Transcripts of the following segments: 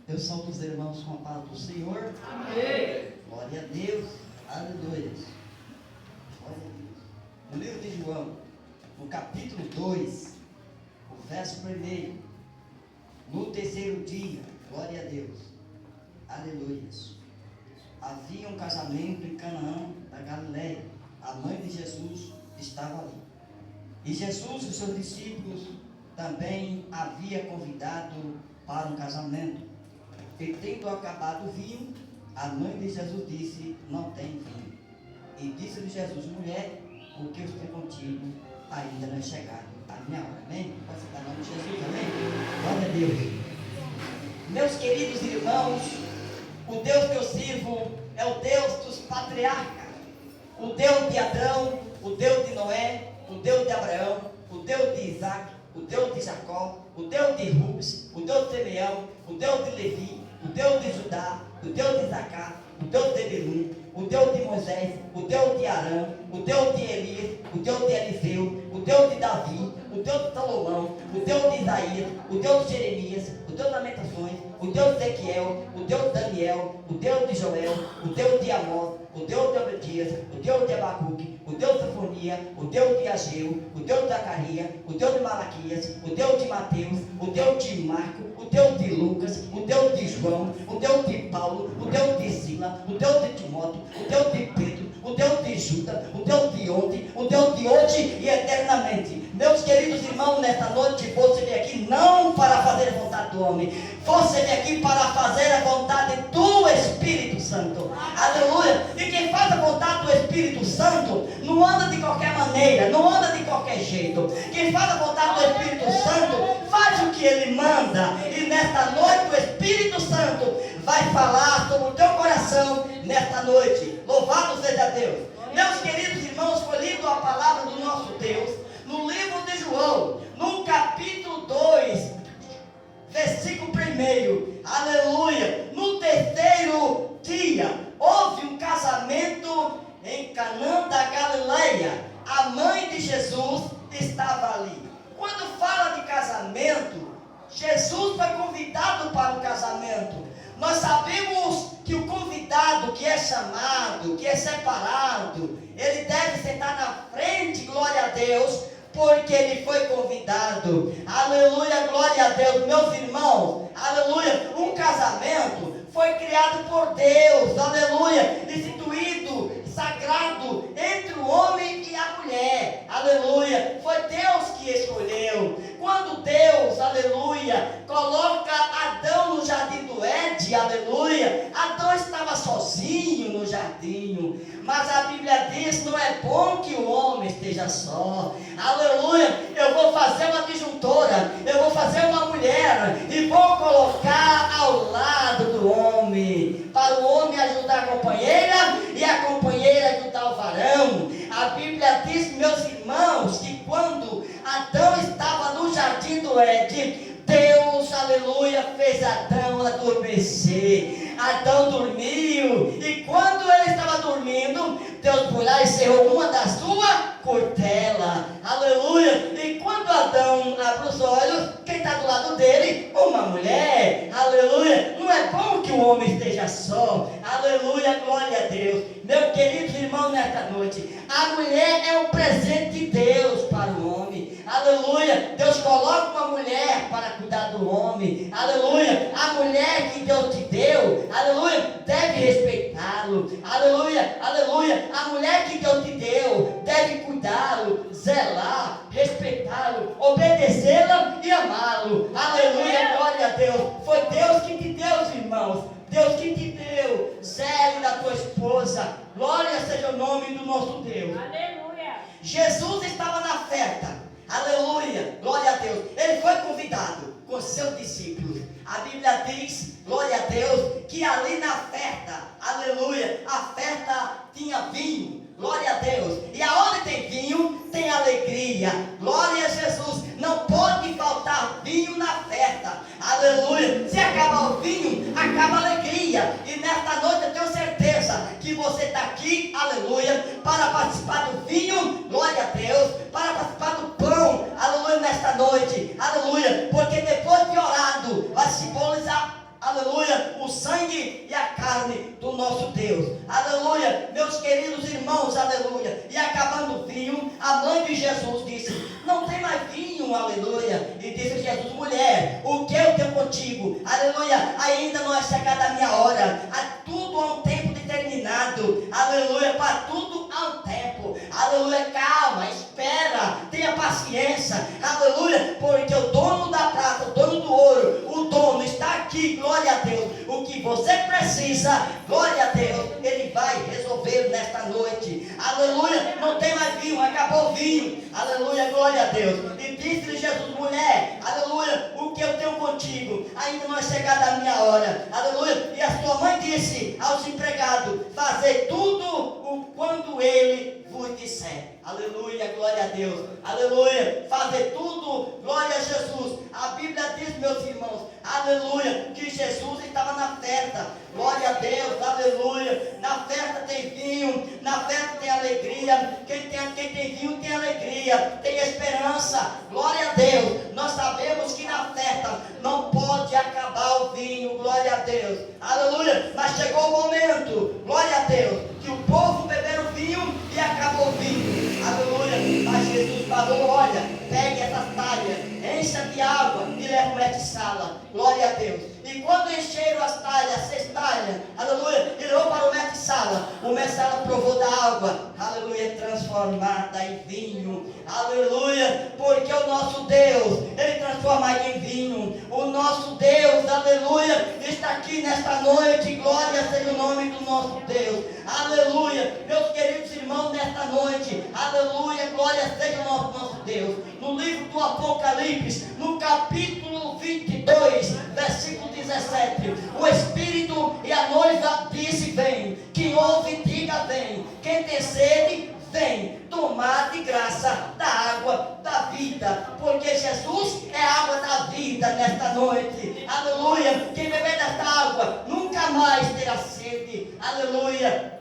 Eu saúdo os irmãos com a paz do Senhor. Amém. Glória a Deus. Aleluia. Glória a Deus. No livro de João, no capítulo 2, o verso 1. No terceiro dia, glória a Deus. Aleluia. Havia um casamento em Canaã da Galileia. A mãe de Jesus estava ali. E Jesus e seus discípulos também havia convidado para um casamento. E tendo acabado o vinho, a mãe de Jesus disse: não tem vinho. E disse-lhe Jesus: mulher, o que eu estou contigo ainda não é chegado a minha hora. Amém? Pode citar o nome de Jesus, amém? Glória a Deus. Meus queridos irmãos, o Deus que eu sirvo é o Deus dos patriarcas, o Deus de Adão, o Deus de Noé, o Deus de Abraão, o Deus de Isaac, o Deus de Jacó, o Deus de Rubens, o Deus de Simeão, o Deus de Levi, o Deus de Judá, o Deus de Zacá, o Deus de Belum, o Deus de Moisés, o Deus de Arão, o Deus de Elias, o Deus de Eliseu, o Deus de Davi, o Deus de Salomão, o Deus de Isaías, o Deus de Jeremias, o Deus de Lamentações, o Deus de Ezequiel, o Deus de Daniel, o Deus de Joel, o Deus de Amós, o Deus de Obedias, o Deus de Abacuque, o Deus de Sofonia, o Deus de Ageu, o Deus de Zacarias, o Deus de Malaquias, o Deus de Mateus, o Deus de Marco, o Deus de Lucas, o Deus de João, o Deus de Paulo, o Deus de Sila, o Deus de Timóteo, o Deus de Pedro, o Deus de Judas, o Deus de ontem, o Deus de hoje e eternamente. Meus queridos irmãos, nesta noite você vem aqui não para fazer a vontade do homem, você vem aqui para fazer a vontade do Espírito Santo. Aleluia! E quem faz a vontade do Espírito Santo não anda de qualquer maneira, não anda de qualquer jeito. Quem faz a vontade do Espírito Santo faz o que ele manda. E nesta noite o Espírito Santo vai falar sobre o teu coração nesta noite. Louvado seja Deus. Meus queridos irmãos, foi lido a palavra do nosso Deus no livro de João, no capítulo 2, versículo 1. Aleluia. No terceiro dia houve um casamento em Canaã da Galileia. A mãe de Jesus estava ali. Quando fala de casamento, Jesus foi convidado para o casamento. Nós sabemos que o convidado que é chamado, que é separado, ele deve sentar na frente, glória a Deus, porque ele foi convidado. Aleluia, glória a Deus. Meus irmãos, aleluia, um casamento foi criado por Deus, aleluia, instituído, sagrado entre o homem e a mulher, aleluia. Foi Deus que escolheu. Quando Deus, aleluia, coloca Adão no jardim do Éden, aleluia, Adão estava sozinho no jardim, mas a Bíblia diz: não é bom que o homem esteja só, aleluia. Eu vou fazer uma disjuntora, eu vou fazer uma mulher e vou colocar ao lado do homem, para o homem ajudar a companheira e a companheira ajudar o varão. A Bíblia diz, meus irmãos, que quando Adão estava no jardim do Éden, Deus, aleluia, fez Adão adormecer. Adão dormiu, e quando ele estava dormindo, Deus foi lá e cerrou uma das suas cortelas, aleluia. E quando Adão abre os olhos, quem está do lado dele? Uma mulher, aleluia. Não é bom que o homem esteja só, aleluia, glória a Deus. Meu querido irmão, nesta noite, a mulher é um presente de Deus para o homem, aleluia. Deus coloca uma mulher para cuidar do homem, aleluia. A mulher que Deus te deu, aleluia, deve respeitá-lo, aleluia, aleluia. A mulher que Deus te deu deve cuidá-lo, zelar, respeitá-lo, obedecê-la e amá-lo, aleluia, glória a Deus. Foi Deus que te deu, irmãos, Deus que te deu. Zele da tua esposa, glória seja o nome do nosso Deus. Aleluia. Jesus estava na festa, aleluia, glória a Deus. Ele foi convidado com seus discípulos. A Bíblia diz, glória a Deus, que ali na festa, aleluia, a festa tinha vinho, glória a Deus. E aonde tem vinho, tem alegria, glória a Jesus. Não pode faltar vinho na festa, aleluia. Se acabar o vinho, acaba a alegria. E nesta noite eu tenho certeza que você está aqui, aleluia, para participar do vinho, glória a Deus, para participar do pão, aleluia, nesta noite, aleluia. Porque depois de orado, vai simbolizar, aleluia, queridos irmãos, aleluia. E acabando o vinho, a mãe de Jesus disse: não tem mais vinho, aleluia. E disse Jesus: mulher, o que eu tenho contigo? Aleluia, ainda não é chegada a minha hora. Tudo há um tempo determinado, aleluia. Para tudo há um tempo, aleluia. Calma, espera, tenha paciência, aleluia. Porque o dono da prata, o dono do ouro, o dono está aqui, glória a Deus. O que você precisa, glória a Deus, Ele vai resolver nesta noite, aleluia. Não tem mais vinho, acabou o vinho, aleluia, glória a Deus. E disse-lhe Jesus: mulher, aleluia, o que eu tenho contigo? Ainda não é chegada a minha hora, aleluia. E a sua mãe disse aos empregados: fazer tudo o quando ele vos disser. Aleluia, glória a Deus, aleluia. Fazer tudo, glória a Jesus. A Bíblia diz, meus irmãos, aleluia, que Jesus estava na festa. Glória a Deus, aleluia. Na festa tem vinho, na festa tem alegria. Quem tem vinho tem alegria, tem esperança. Glória a Deus. Nós sabemos que na festa não pode acabar o vinho, glória a Deus, aleluia. Mas chegou o momento, glória a Deus, que o povo bebeu o vinho e acabou o vinho, aleluia. Mas Jesus falou: olha, pegue essas talhas, encha de água e leva o mestre-sala, glória a Deus. E quando encheram as talhas, 6 talhas, aleluia, e levou para o mestre-sala, o mestre-sala provou da água, aleluia, transformada em vinho, aleluia. Porque o nosso Deus, Ele transforma em vinho. O nosso Deus, aleluia, está aqui nesta noite. Glória seja o nome do nosso Deus, aleluia. Meus queridos irmãos, nesta noite, aleluia, glória seja o nosso Deus. No livro do Apocalipse, no capítulo 22, versículo 17, o Espírito e a noiva disse: vem. Quem ouve, diga: vem. Quem tem sede, vem tomar de graça da água da vida, porque Jesus é a água da vida nesta noite, aleluia. Quem beber desta água nunca mais terá sede, aleluia.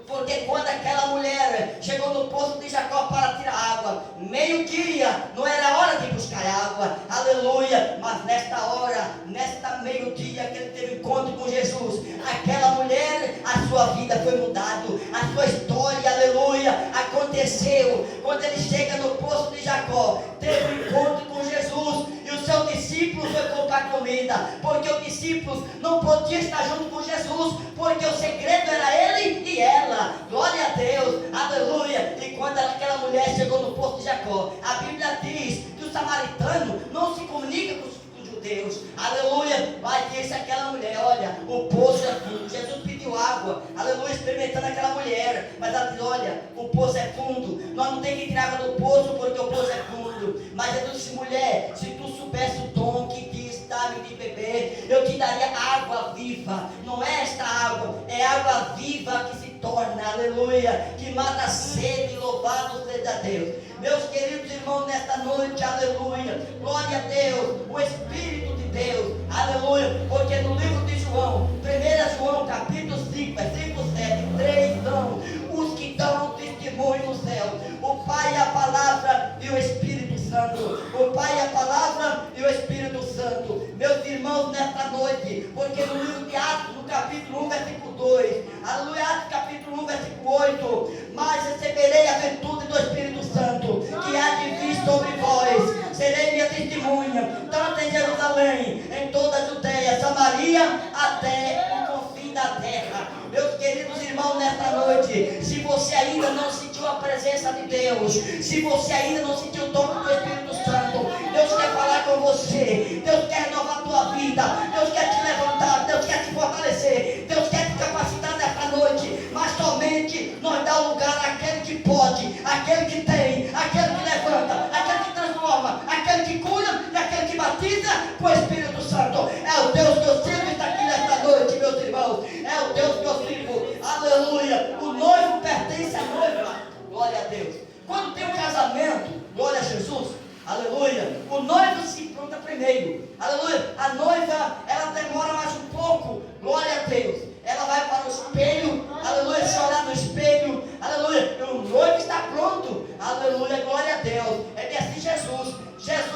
Porque quando aquela mulher chegou no poço de Jacó para tirar água, meio-dia, não era hora de buscar água, aleluia. Mas nesta hora, nesta meio-dia que ele teve encontro com Jesus, aquela mulher, a sua vida foi mudada, a sua história, aleluia, aconteceu. Quando ele chega no poço de Jacó, teve um encontro com Jesus, e os seus discípulos foi comprar comida, porque os discípulos não podiam estar junto com Jesus, porque o segredo era ele e ela. Glória a Deus, aleluia. E quando aquela mulher chegou no poço de Jacó, a Bíblia diz que o samaritano não se comunica com os judeus, aleluia. Mas disse aquela mulher: olha, o poço é fundo. Jesus pediu água, aleluia, experimentando aquela mulher, mas ela disse: olha, o poço é fundo, nós não temos que tirar água do poço, porque o poço é fundo. Mas Jesus disse: mulher, se tu soubesse o dom que diz dá-me de beber, eu te daria água viva. Não é esta água, é água viva que se torna, aleluia, que mata a sede. Louvado seja Deus. Meus queridos irmãos, nesta noite, aleluia, glória a Deus, o Espírito de Deus, aleluia. Porque no livro de João, 1 João capítulo 5, versículo 7, 3 são os que dão testemunho no céu: o Pai, a Palavra e o Espírito Santo. O Pai, a Palavra e o Espírito Santo. Meus irmãos, nesta noite, porque no livro de Atos, no capítulo 1, versículo 2, aleluia, Atos capítulo 1, versículo 8, mas receberei a virtude do Espírito Santo, que há de vir sobre vós, serei minha testemunha, tanto em Jerusalém, em toda a Judeia, Samaria, até o confim da terra. Meus queridos irmãos, nesta noite, se você ainda não sentiu a presença de Deus, se você ainda não sentiu o toque do Espírito Santo, Deus quer falar com você, Deus quer renovar a tua vida, Deus quer te levantar, Deus quer te fortalecer, Deus quer te capacitar nesta noite. Mas somente nós dá lugar àquele que pode, àquele que tem, àquele que levanta, àquele que transforma, àquele que cura e aquele que batiza com o Espírito Santo. É o Deus que eu sirvo, está aqui nesta noite, meus irmãos. É o Deus que eu sirvo, aleluia. O noivo pertence à noiva, glória a Deus. Quando tem um casamento, glória a Jesus, aleluia, o noivo se pronta primeiro, aleluia. A noiva, ela demora mais um pouco, glória a Deus. Ela vai para o espelho, aleluia, se olhar no espelho, aleluia. E o noivo está pronto, aleluia, glória a Deus. É assim Jesus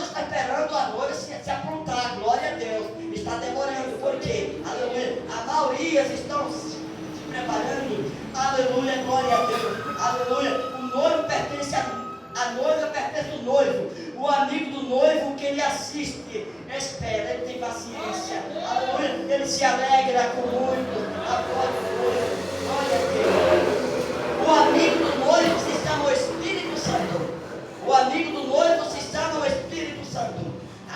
está esperando a noiva se aprontar, glória a Deus. Está demorando, por quê? Aleluia. A maioria estão se preparando, Aleluia, glória a Deus. Aleluia. O noivo pertence a noiva, pertence ao noivo. O amigo do noivo que ele assiste, espera, ele tem paciência. Aleluia. Ele se alegra com muito. Glória a Deus. O amigo do noivo se chama o Espírito Santo. O amigo do noivo se chama o Espírito Santo.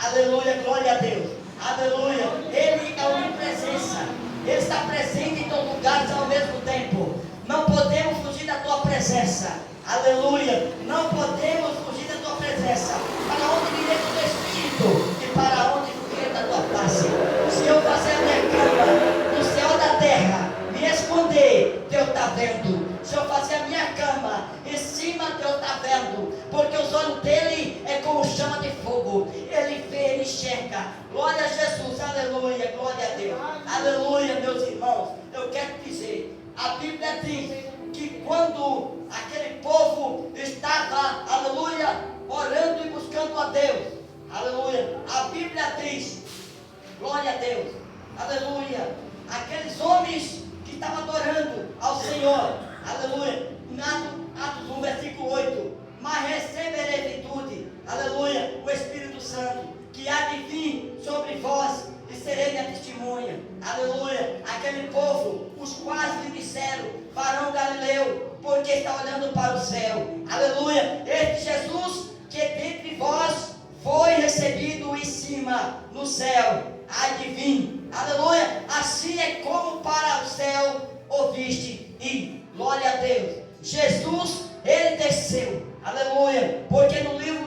Aleluia, glória a Deus. Aleluia. Ele é onipresença. Ele está presente em todos os lugares ao mesmo tempo. Não podemos fugir da tua presença. Aleluia. Não podemos fugir da tua presença. Para onde irei do teu Espírito? E para onde fugir da tua face? Se eu fazer a minha cama no céu da terra, me esconder, Deus está vendo. Se eu fazer a minha cama em cima, Deus está vendo. Porque os olhos dele é como chama de fogo. Ele vê, ele enxerga. Glória a Jesus, aleluia, glória a Deus. Aleluia, meus irmãos. Eu quero dizer, a Bíblia diz que quando aquele povo estava, aleluia, orando e buscando a Deus, aleluia, a Bíblia diz, glória a Deus, aleluia, aqueles homens que estavam adorando ao Senhor, aleluia, Atos 1, versículo 8, mas receberei virtude, aleluia, o Espírito Santo, que há de vir sobre vós, e serei minha testemunha, aleluia. Aquele povo, os quais lhe disseram, varão Galileu, porque está olhando para o céu, aleluia. Este Jesus que dentre vós foi recebido em cima, no céu, há de vir, aleluia. Assim é como para o céu ouviste, e glória a Deus. Jesus, ele desceu, aleluia, porque no livro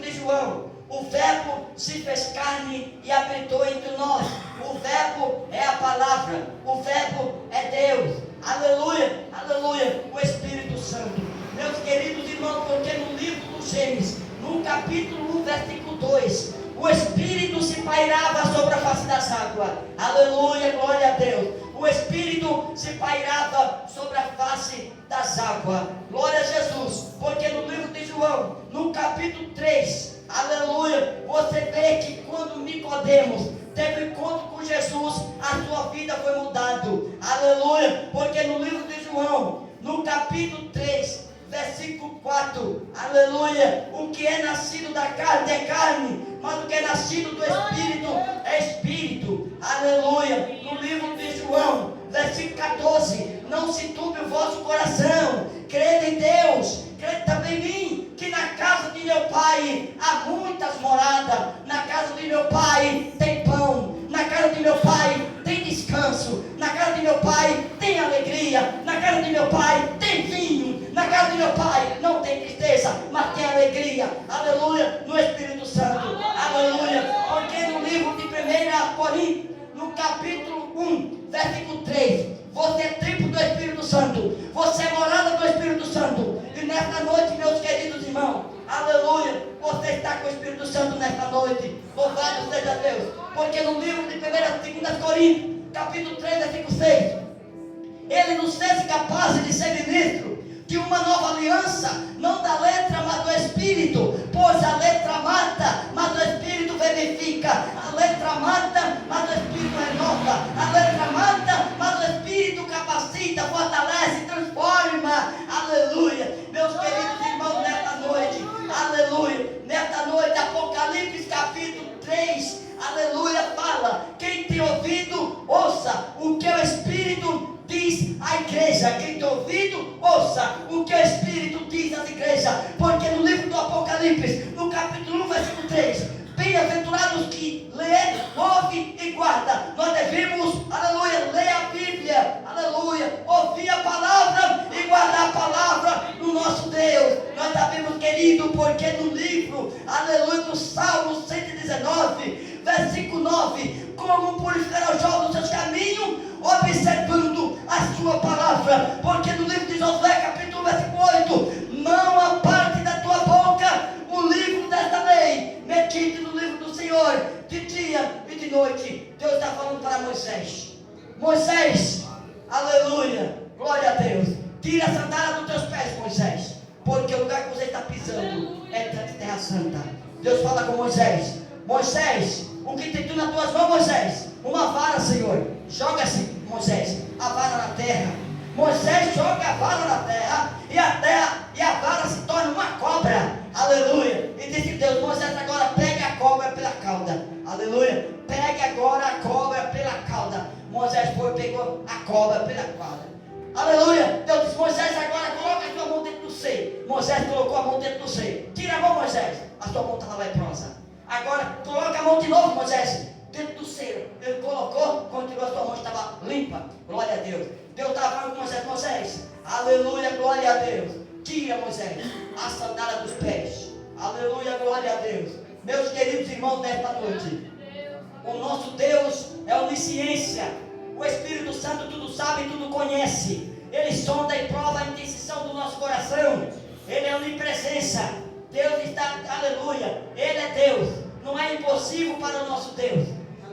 de João, o verbo se fez carne e habitou entre nós. O verbo é a palavra, o verbo é Deus, aleluia, aleluia, o Espírito Santo. Meus queridos irmãos, porque no livro do Gênesis, no capítulo 1, versículo 2, o Espírito se pairava sobre a face das águas, aleluia, glória a Deus. O Espírito se pairava sobre a face das águas, glória a Jesus. Porque no livro de João, no capítulo 3, aleluia, você vê que quando Nicodemos teve encontro com Jesus, a sua vida foi mudada, aleluia. Porque no livro de João, no capítulo 3, versículo 4, aleluia, o que é nascido da carne é carne, mas o que é nascido do Espírito é Espírito, aleluia. No livro de João, versículo 14, não se turbe o vosso coração, crede em Deus, crede também em mim, que na casa de meu pai há muitas moradas, na casa de meu pai tem pão, na casa de meu pai tem descanso, na casa de meu pai tem alegria, na casa de meu pai tem vinho, na casa de meu pai não tem tristeza, mas tem alegria, aleluia, no Espírito Santo, aleluia. Porque no livro de 1 Coríntios, no capítulo 1, versículo 3, você é templo do Espírito Santo, você é morada do Espírito Santo. E nesta noite, meus queridos irmãos, aleluia, você está com o Espírito Santo nesta noite, louvado seja Deus. Porque no livro de 1 e 2 Coríntios, capítulo 3, versículo 6, ele nos fez capazes de ser ministro de uma nova aliança, não da letra, mas do Espírito. Pois a letra mata, mas o Espírito vivifica. A letra mata, mas o Espírito renova. A letra mata, mas o Espírito capacita, fortalece, transforma. Aleluia. Meus queridos irmãos, nesta noite, aleluia, nesta noite, Apocalipse capítulo 3, aleluia, fala: quem tem ouvido, ouça o que o Espírito diz à igreja. Quem tem ouvido, ouça o que o Espírito diz às igrejas. Porque no livro do Apocalipse, no capítulo 1, versículo 3, bem-aventurados que lê, ouve e guarda. Nós devemos, aleluia, ler a Bíblia, aleluia, ouvir a palavra e guardar a palavra no nosso Deus. Nós sabemos, querido, porque no livro, aleluia, do Salmo 119, versículo 9, como purificar os jovens dos seus caminhos, observando a sua palavra. Porque no livro de Josué, capítulo 8, não aparte da tua boca o livro desta lei, medite no livro do Senhor de dia e de noite. Deus está falando para Moisés: Moisés, aleluia, glória a Deus, tira a sandália dos teus pés, Moisés, porque o lugar que você está pisando é terra santa. Deus fala com Moisés: Moisés, o que tem tu nas tuas mãos, Moisés? Uma vara, Senhor. Joga-se, Moisés, a vara na terra. Moisés joga a vara na terra e a vara se torna uma cobra. Aleluia. E disse Deus: Moisés, agora pegue a cobra pela cauda. Aleluia. Pegue agora a cobra pela cauda. Moisés foi e pegou a cobra pela cauda. Aleluia. Deus disse: Moisés, agora coloca a sua mão dentro do seio. Moisés colocou a mão dentro do seio. Tira a mão, Moisés. A sua mão estava leprosa. Agora coloca a mão de novo, Moisés, dentro do seio. Ele colocou, quando tirou a sua mão estava limpa. Glória a Deus. Deus estava falando com Moisés: Moisés, aleluia, glória a Deus. Tira, Moisés, a sandália dos pés. Aleluia, glória a Deus. Meus queridos irmãos, nesta noite, o nosso Deus é onisciência. O Espírito Santo tudo sabe e tudo conhece. Ele sonda e prova a intenção do nosso coração. Ele é onipresença. Deus está, aleluia, Ele é Deus. Não é impossível para o nosso Deus.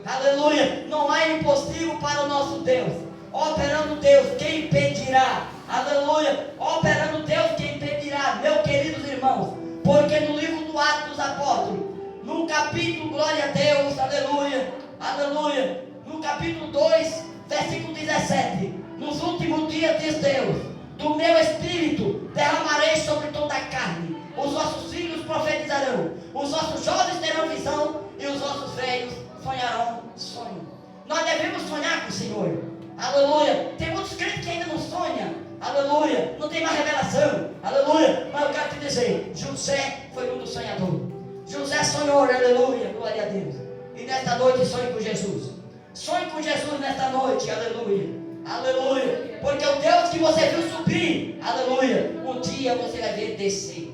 Aleluia, não é impossível para o nosso Deus. Operando Deus, quem impedirá? Aleluia, operando Deus, quem impedirá? Meus queridos irmãos, porque no livro do Atos dos Apóstolos, no capítulo, glória a Deus, aleluia, aleluia, no capítulo 2, versículo 17, nos últimos dias diz Deus: do meu espírito derramarei sobre toda a carne. Os vossos filhos profetizarão, os vossos jovens terão visão e os vossos velhos sonharão sonho. Nós devemos sonhar com o Senhor. Aleluia. Tem muitos crentes que ainda não sonham. Aleluia. Não tem mais revelação. Aleluia. Mas eu quero te dizer, José foi um dos sonhadores. José sonhou, aleluia, glória a Deus. E nesta noite sonhe com Jesus. Sonhe com Jesus nesta noite, aleluia. Aleluia. Porque o Deus que você viu subir, aleluia, um dia você vai ver ele descer.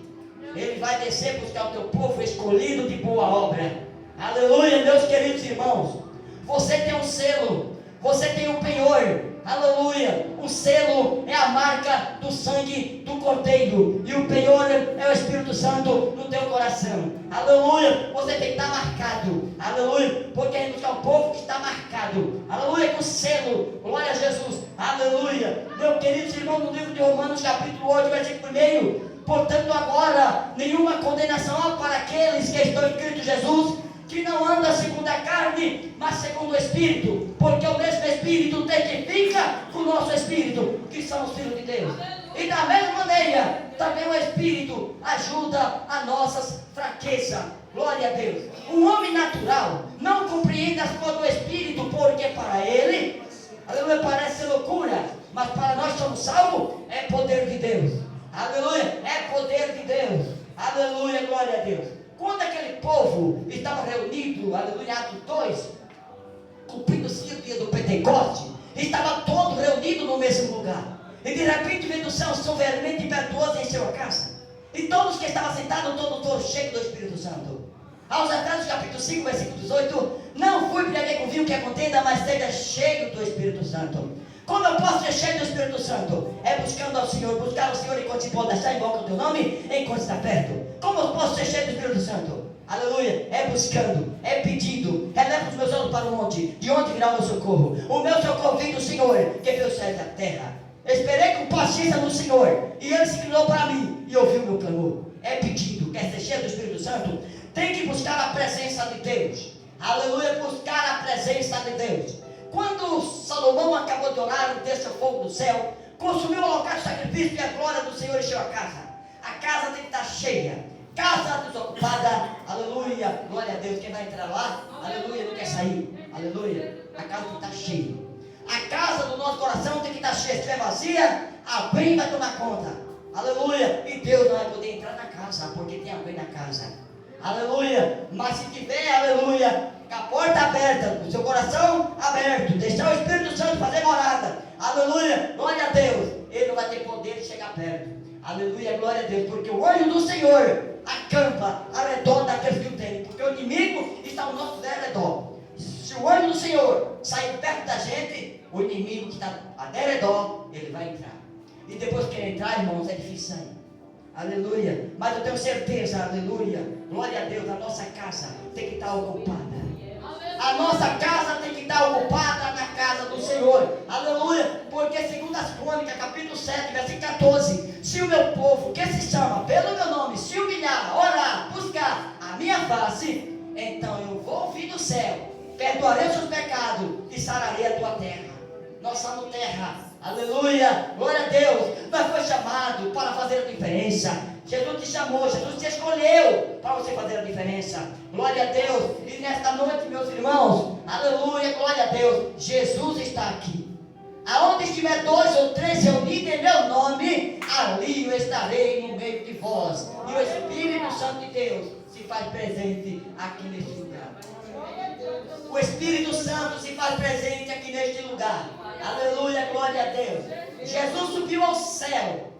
Ele vai descer buscar o teu povo escolhido de boa obra. Aleluia, meus queridos irmãos. Você tem um selo, você tem um penhor. Aleluia. O selo é a marca do sangue do Cordeiro. E o penhor é o Espírito Santo no teu coração. Aleluia. Você tem que estar marcado. Aleluia. Porque é o povo que está marcado. Aleluia. Com selo. Glória a Jesus. Aleluia. Meus queridos irmãos, no livro de Romanos, capítulo 8, versículo 1. Portanto, agora, nenhuma condenação há para aqueles que estão em Cristo Jesus, que não anda segundo a carne, mas segundo o Espírito, porque o mesmo Espírito testifica com o nosso Espírito, que somos filhos de Deus. E da mesma maneira, também o Espírito ajuda a nossas fraquezas. Glória a Deus. Um homem natural não compreende as coisas do Espírito, porque para ele, aleluia, parece loucura, mas para nós somos salvos, é poder de Deus. Aleluia, é poder de Deus. Aleluia, glória a Deus. Quando aquele povo estava reunido, aleluia, Atos 2, cumprindo-se o dia do Pentecoste, estava todo reunido no mesmo lugar. E de repente veio do céu soberanamente impetuoso e encheu a casa. E todos que estavam sentados, todos foram cheios do Espírito Santo. Aos Efésios capítulo 5, versículo 18, não fui beber com vinho que é contenda, mas seja cheio do Espírito Santo. Como eu posso ser cheio do Espírito Santo? É buscando ao Senhor, buscar o Senhor enquanto se pode achar, invoca o teu nome, enquanto está perto. Como eu posso ser cheio do Espírito Santo? Aleluia, é buscando, é pedindo. Eleva os meus olhos para o monte, de onde virá o meu socorro? O meu socorro vem do Senhor, que fez os céus da terra. Esperei com paciência no Senhor, e Ele se inclinou para mim, e ouviu o meu clamor. É pedido, quer ser cheio do Espírito Santo? Tem que buscar a presença de Deus. Aleluia, buscar a presença de Deus. Quando Salomão acabou de orar, desceu fogo do céu, consumiu o holocausto de sacrifício, e a glória do Senhor encheu a casa. A casa tem que estar cheia. Casa desocupada, aleluia, glória a Deus. Quem vai entrar lá, aleluia, não quer sair, aleluia. A casa tem que estar cheia. A casa do nosso coração tem que estar cheia. Se estiver vazia, alguém vai tomar conta, aleluia. E Deus não vai poder entrar na casa, porque tem alguém na casa, aleluia. Mas se tiver, aleluia, com a porta aberta, o seu coração aberto, deixar o Espírito Santo fazer morada, aleluia, glória a Deus, ele não vai ter poder de chegar perto, aleluia, glória a Deus, porque o anjo do Senhor acampa ao redor daqueles que o temem, porque o inimigo está ao nosso redor. Se o anjo do Senhor sair perto da gente, o inimigo que está ao redor, ele vai entrar. E depois que ele entrar, irmãos, é difícil sair. Aleluia. Mas eu tenho certeza, aleluia, glória a Deus, a nossa casa tem que estar ocupada. A nossa casa tem que estar ocupada na casa do Senhor. Aleluia. Porque segundo as Crônicas, capítulo 7, versículo 14, se o meu povo, que se chama pelo meu nome, se humilhar, orar, buscar a minha face, então eu vou ouvir do céu, perdoarei os seus pecados e sararei a tua terra. Nós somos terra Aleluia, glória a Deus. Nós foi chamado para fazer a diferença. Jesus te chamou, Jesus te escolheu para você fazer a diferença. Glória a Deus. E nesta noite, meus irmãos, aleluia, glória a Deus, Jesus está aqui. Aonde estiver 2 ou 3 reunidos em meu nome, ali eu estarei no meio de vós. E o Espírito Santo de Deus se faz presente aqui neste lugar. O Espírito Santo se faz presente aqui neste lugar. Aleluia, glória a Deus. Jesus subiu ao céu,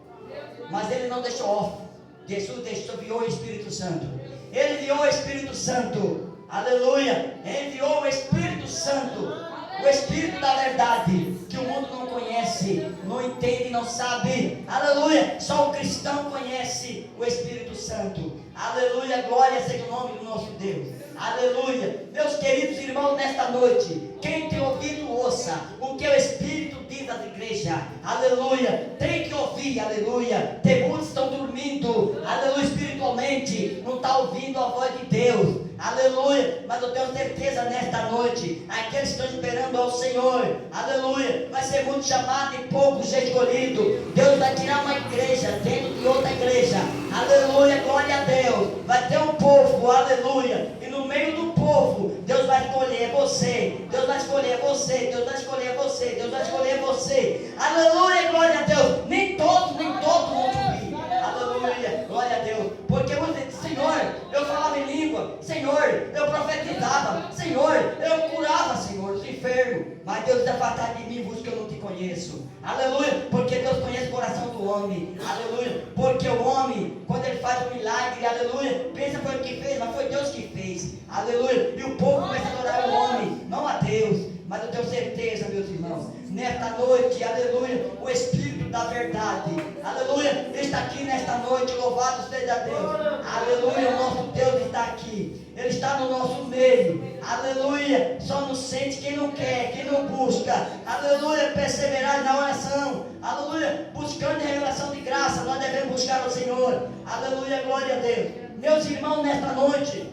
mas ele não deixou órfão. Jesus enviou o Espírito Santo. Ele enviou o Espírito Santo. Aleluia. Enviou o Espírito Santo. O Espírito da verdade, que o mundo não conhece, não entende, não sabe. Aleluia. Só o cristão conhece o Espírito Santo. Aleluia. Glória seja o nome do nosso Deus. Aleluia. Meus queridos irmãos, nesta noite, quem tem ouvido, ouça o que o Espírito diz às igrejas. Aleluia. Tem que ouvir, aleluia. Tem muitos que estão dormindo, aleluia, espiritualmente, não está ouvindo a voz de Deus. Aleluia. Mas eu tenho certeza nesta noite, aqueles que estão esperando ao Senhor, aleluia, vai ser muito chamado e poucos escolhidos. Deus vai tirar uma igreja dentro de outra igreja. Aleluia, glória a Deus. Vai ter um povo, aleluia, e no meio do povo, Deus vai escolher você. Deus vai escolher você. Deus vai escolher você. Deus vai escolher você. Aleluia, glória a Deus. Nem todos vão ouvir. Aleluia, glória a Deus. Porque você diz, Senhor, eu falava em língua. Senhor, eu profetizava. Senhor, eu curava, Senhor, os enfermos. Mas Deus afastar de mim, busca, eu não te conheço. Aleluia, porque Deus conhece o coração do homem. Aleluia, porque o homem, quando ele faz um milagre, aleluia, pensa foi ele que fez, mas foi Deus que fez. Aleluia, e o povo começa a adorar o homem, não a Deus. Mas eu tenho certeza, meus irmãos, nesta noite, aleluia, o Espírito da verdade, aleluia, está aqui nesta noite. Louvado seja Deus. Aleluia, o nosso Deus está aqui. Ele está no nosso meio. Aleluia, só não sente quem não quer, quem não busca. Aleluia, perseverar na oração. Aleluia, buscando a revelação de graça, nós devemos buscar o Senhor. Aleluia, glória a Deus. Meus irmãos, nesta noite,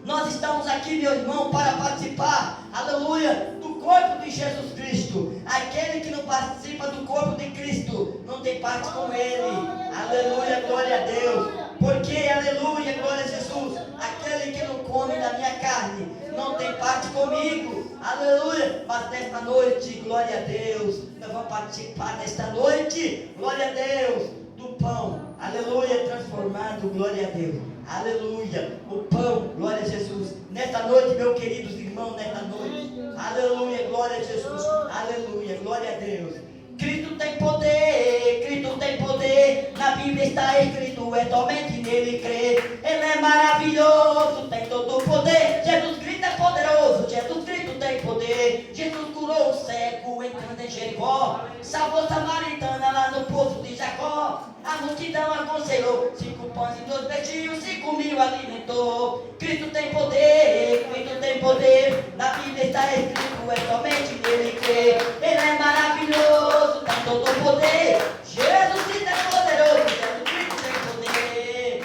nós estamos aqui, meu irmão, para participar, aleluia, do corpo de Jesus Cristo. Aquele que não participa do corpo de Cristo não tem parte com Ele. Aleluia, glória a Deus. Porque, aleluia, glória a Jesus, aquele que não come da minha carne não tem parte comigo. Aleluia. Mas nesta noite, glória a Deus, nós vamos participar nesta noite, glória a Deus, do pão, aleluia, transformado, glória a Deus. Aleluia, o pão, glória a Jesus. Nesta noite, meus queridos irmãos, nesta noite, aleluia, glória a Jesus, aleluia, glória a Deus. Cristo tem poder, Cristo tem poder. Na Bíblia está escrito, é somente nele crer. Ele é maravilhoso, tem todo o poder. Jesus Cristo é poderoso, Jesus Cristo tem poder. Jesus curou o cego entrando em Jericó, salvou a samaritana lá no poço de Jacó. A multidão aconselhou, 5 pães e 2 peixinhos, 5.000 alimentou. Cristo tem poder, Cristo tem poder. Na Bíblia está escrito, é somente nele crer. Ele é maravilhoso, tem todo o poder. Jesus Cristo é poderoso, Jesus Cristo tem poder.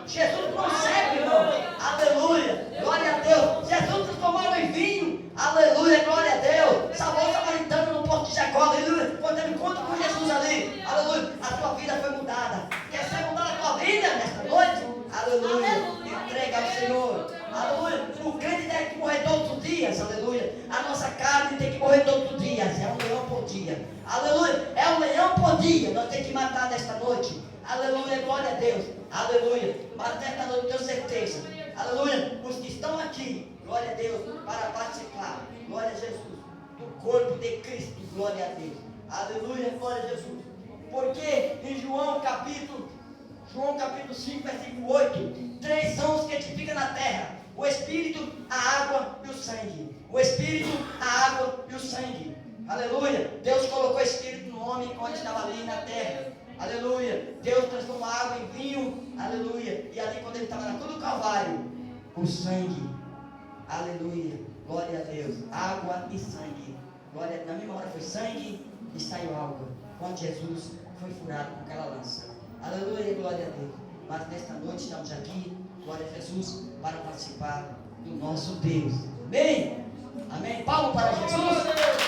Jesus consegue, irmão. Aleluia, glória a Deus. Jesus transformou em vinho. Aleluia, glória a Deus. Salvou o samaritano no porto de Jacó. Aleluia. Quando ele encontra com Jesus ali, aleluia, a tua vida foi mudada. Quer ser mudada a tua vida nesta noite? Aleluia. Entrega ao Senhor. Aleluia. O crente tem que morrer todos os dias. Aleluia. A nossa carne tem que morrer todos os dias. É um leão por dia. Aleluia. É um leão por dia. Nós temos que matar nesta noite. Aleluia. Glória a Deus. Aleluia. Mas nesta noite eu tenho certeza. Aleluia. Os que estão aqui, glória a Deus, para participar, glória a Jesus, do corpo de Cristo, glória a Deus. Aleluia. Glória a Jesus. Porque em João capítulo 5, versículo 8, 3 são os que edificam na terra: o Espírito, a água e o sangue. O Espírito, a água e o sangue. Aleluia. Deus colocou o Espírito no homem quando estava ali na terra. Aleluia. Deus transformou a água em vinho. Aleluia. E ali quando ele estava na cruz do Calvário, o sangue. Aleluia. Glória a Deus. Água e sangue. Glória a Deus. Na mesma hora foi sangue e saiu água. Quando Jesus foi furado com aquela lança. Aleluia. Glória a Deus. Mas nesta noite estamos aqui, glória a Jesus, para participar do nosso Deus. Amém? Amém? Palmas para Jesus.